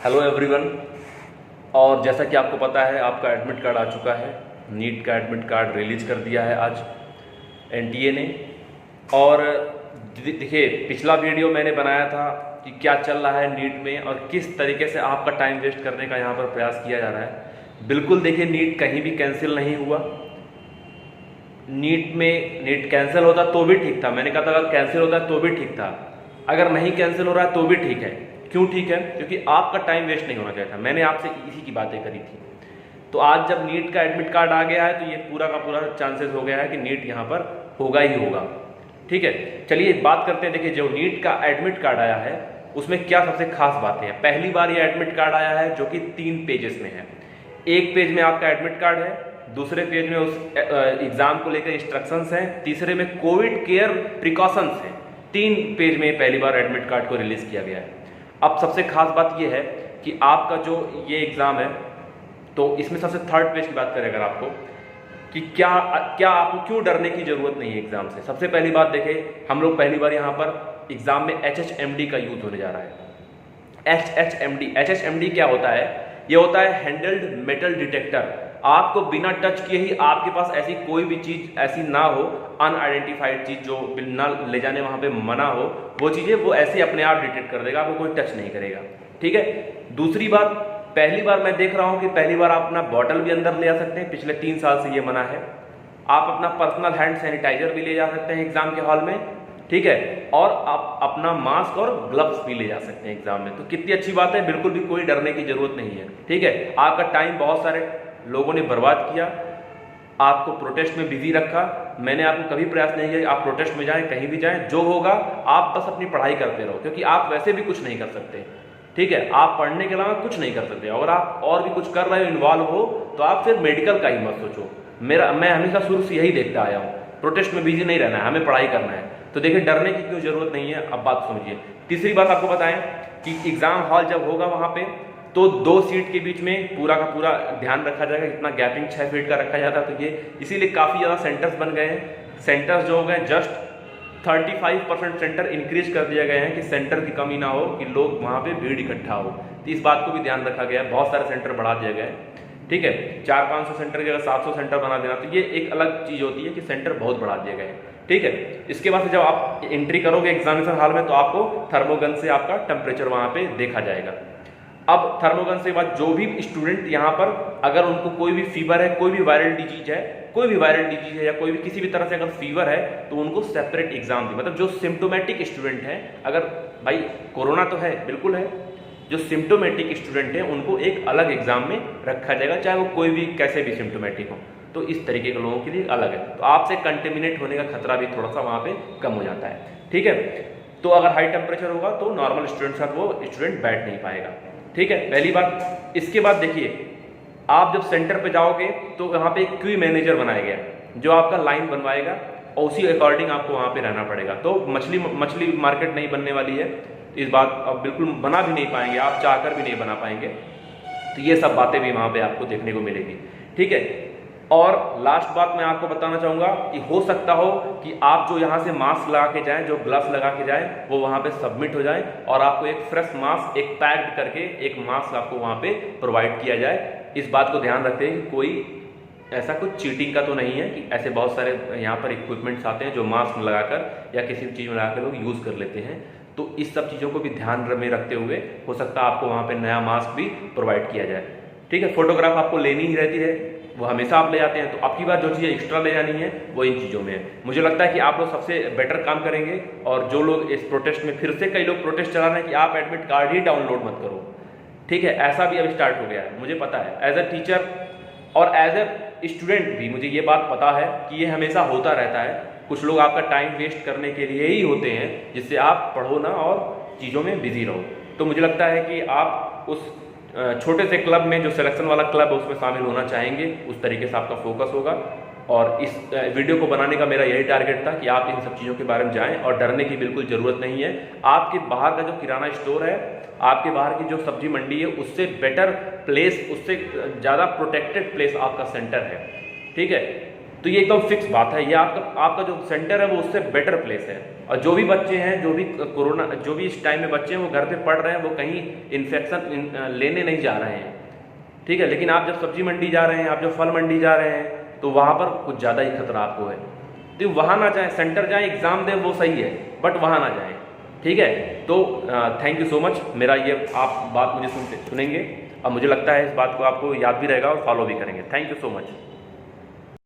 Hello everyone. और जैसा कि आपको पता है आपका एडमिट कार्ड आ चुका है। नीट का एडमिट कार्ड रिलीज कर दिया है आज एनटीए ने। और देखिए, पिछला वीडियो मैंने बनाया था कि क्या चल रहा है नीट में और किस तरीके से आपका टाइम वेस्ट करने का यहाँ पर प्रयास किया जा रहा है। बिल्कुल देखिए, नीट कहीं भी कैंसिल नहीं हुआ। नीट कैंसिल होता तो भी ठीक था। मैंने कहा था अगर कैंसिल होता तो भी ठीक था, अगर नहीं कैंसिल हो रहा है तो भी ठीक है। क्यों ठीक है? क्योंकि आपका टाइम वेस्ट नहीं होना चाहिए था। मैंने आपसे इसी की बातें करी थी। तो आज जब नीट का एडमिट कार्ड आ गया है तो ये पूरा का पूरा चांसेस हो गया है कि नीट यहाँ पर होगा ही होगा। ठीक है, चलिए बात करते हैं। देखिए, जो नीट का एडमिट कार्ड आया है उसमें क्या सबसे खास बातें हैं। पहली बार ये एडमिट कार्ड आया है जो कि 3 पेजेस में है। एक पेज में आपका एडमिट कार्ड है, दूसरे पेज में उस एग्जाम को लेकर इंस्ट्रक्शंस हैं, तीसरे में कोविड केयर प्रिकॉशंस हैं। 3 पेज में पहली बार एडमिट कार्ड को रिलीज किया गया है। अब सबसे खास बात यह है कि आपका जो ये एग्जाम है, तो इसमें सबसे थर्ड पेज की बात करें अगर आपको कि क्या आपको क्यों डरने की जरूरत नहीं है एग्जाम से। सबसे पहली बात देखें, हम लोग पहली बार यहाँ पर एग्जाम में HHMD का यूज होने जा रहा है। HHMD क्या होता है? ये होता है हैंडल्ड मेटल डिटेक्टर। आपको बिना टच किए ही आपके पास ऐसी कोई भी चीज ऐसी ना हो, अनआइडेंटिफाइड चीज जो ना ले जाने वहां पे मना हो, वो चीजें वो ऐसे अपने आप डिटेक्ट कर देगा, आपको कोई टच नहीं करेगा। ठीक है। दूसरी बात, पहली बार मैं देख रहा हूं कि पहली बार आप अपना बॉटल भी अंदर ले जा सकते हैं। पिछले 3 साल से ये मना है। आप अपना पर्सनल हैंड सैनिटाइजर भी ले जा सकते हैं एग्जाम के हॉल में। ठीक है। और आप अपना मास्क और ग्लव्स भी ले जा सकते हैं एग्जाम में। तो कितनी अच्छी बात है, बिल्कुल भी कोई डरने की जरूरत नहीं है। ठीक है। आपका टाइम बहुत सारे लोगों ने बर्बाद किया, आपको प्रोटेस्ट में बिजी रखा। मैंने आपको कभी प्रयास नहीं किया आप प्रोटेस्ट में जाएं, कहीं भी जाएं, जो होगा आप बस अपनी पढ़ाई करते रहो, क्योंकि आप वैसे भी कुछ नहीं कर सकते। ठीक है, आप पढ़ने के अलावा कुछ नहीं कर सकते। अगर आप और भी कुछ कर रहे हो, इन्वॉल्व हो, तो आप फिर मेडिकल का ही मत सोचो। मैं हमेशा शुरू से यही देखता आया हूँ, प्रोटेस्ट में बिजी नहीं रहना है, हमें पढ़ाई करना है। तो देखिए, डरने की कोई जरूरत नहीं है। अब बात समझिए। तीसरी बात आपको बताएं कि एग्जाम हॉल जब होगा वहां पे, तो 2 सीट के बीच में पूरा का पूरा ध्यान रखा जाएगा। इतना गैपिंग 6 फीट का रखा जाता है, तो ये इसीलिए काफी ज्यादा सेंटर्स बन गए हैं। सेंटर्स जो हो गए, जस्ट 35% सेंटर इंक्रीज कर दिया गया है कि सेंटर की कमी ना हो, कि लोग वहां पे भीड़ इकट्ठा हो। तो इस बात को भी ध्यान रखा गया है। बहुत सारे सेंटर बढ़ा दिए गए। ठीक है, 400-500 सेंटर की अगर 700 सेंटर बना देना, तो ये एक अलग चीज होती है कि सेंटर बहुत बढ़ा दिए गए हैं। ठीक है। इसके बाद से जब आप एंट्री करोगे एग्जामिनेशन हॉल में, तो आपको थर्मोगन से आपका टेम्परेचर वहां पे देखा जाएगा। अब थर्मोगन से बाद जो भी स्टूडेंट यहाँ पर, अगर उनको कोई भी फीवर है, कोई भी वायरल डिजीज है, या कोई भी किसी भी तरह से अगर फीवर है, तो उनको सेपरेट एग्जाम दी। मतलब जो सिम्टोमेटिक स्टूडेंट है, अगर भाई कोरोना तो है, बिल्कुल है, जो सिम्टोमेटिक स्टूडेंट है उनको एक अलग एग्जाम में रखा जाएगा, चाहे वो कोई भी कैसे भी सिम्टोमेटिक हो। तो इस तरीके के लोगों के लिए अलग है। तो आपसे कंटेमिनेट होने का खतरा भी थोड़ा सा वहां पे कम हो जाता है। ठीक है। तो अगर हाई टेम्परेचर होगा तो नॉर्मल स्टूडेंट के साथ वो स्टूडेंट बैठ नहीं पाएगा। ठीक है, पहली बात। इसके बाद देखिए, आप जब सेंटर पे जाओगे तो वहां पे एक क्यू मैनेजर बनाया गया जो आपका लाइन बनवाएगा, और उसी अकॉर्डिंग आपको वहां पे रहना पड़ेगा। तो मछली मार्केट नहीं बनने वाली है। इस बात अब बिल्कुल बना भी नहीं पाएंगे, आप चाहकर भी नहीं बना पाएंगे। तो ये सब बातें भी वहां पे आपको देखने को मिलेगी। ठीक है। और लास्ट बात मैं आपको बताना चाहूंगा कि हो सकता हो कि आप जो यहाँ से मास्क लगा के जाएं, जो ग्लव्स लगा के जाएं, वो वहां पे सबमिट हो जाए और आपको एक फ्रेश मास्क, एक पैक्ड करके एक मास्क आपको वहां पे प्रोवाइड किया जाए। इस बात को ध्यान रखते हैं कि कोई ऐसा कुछ चीटिंग का तो नहीं है, कि ऐसे बहुत सारे यहाँ पर इक्विपमेंट्स आते हैं जो मास्क लगाकर या किसी भी चीज में लगाकर लोग यूज कर लेते हैं। तो इस सब चीजों को भी ध्यान में रखते हुए हो सकता है आपको वहां पे नया मास्क भी प्रोवाइड किया जाए। ठीक है। फोटोग्राफ आपको लेनी ही रहती है, वो हमेशा आप ले जाते हैं। तो आपकी बात जो चीज़ें एक्स्ट्रा ले जानी है वो इन चीज़ों में है। मुझे लगता है कि आप लोग सबसे बेटर काम करेंगे। और जो लोग इस प्रोटेस्ट में, फिर से कई लोग प्रोटेस्ट चला रहे हैं कि आप एडमिट कार्ड ही डाउनलोड मत करो। ठीक है, ऐसा भी अब स्टार्ट हो गया है, मुझे पता है। एज ए टीचर और एज ए स्टूडेंट भी मुझे ये बात पता है कि ये हमेशा होता रहता है। कुछ लोग आपका टाइम वेस्ट करने के लिए ही होते हैं, जिससे आप पढ़ो ना और चीज़ों में बिजी रहो। तो मुझे लगता है कि आप उस छोटे से क्लब में, जो सिलेक्शन वाला क्लब है, उसमें शामिल होना चाहेंगे। उस तरीके से आपका फोकस होगा। और इस वीडियो को बनाने का मेरा यही टारगेट था कि आप इन सब चीज़ों के बारे में जाएं, और डरने की बिल्कुल ज़रूरत नहीं है। आपके बाहर का जो किराना स्टोर है, आपके बाहर की जो सब्जी मंडी है, उससे बेटर प्लेस, उससे ज़्यादा प्रोटेक्टेड प्लेस आपका सेंटर है। ठीक है। तो ये एकदम फिक्स बात है, ये आपका जो सेंटर है वो उससे बेटर प्लेस है। और जो भी बच्चे हैं, जो भी कोरोना, जो भी इस टाइम में बच्चे हैं वो घर पे पढ़ रहे हैं, वो कहीं इन्फेक्शन लेने नहीं जा रहे हैं, ठीक है। लेकिन आप जब सब्जी मंडी जा रहे हैं, आप जब फल मंडी जा रहे हैं, तो वहाँ पर कुछ ज़्यादा ही खतरा आपको है, तो वहाँ ना जाएं, सेंटर जाएं, एग्ज़ाम दें, वो सही है, बट वहाँ ना जाएं, ठीक है। तो थैंक यू सो मच, मेरा ये आप बात मुझे सुनेंगे और मुझे लगता है इस बात को आपको याद भी रहेगा और फॉलो भी करेंगे। Thank you so much.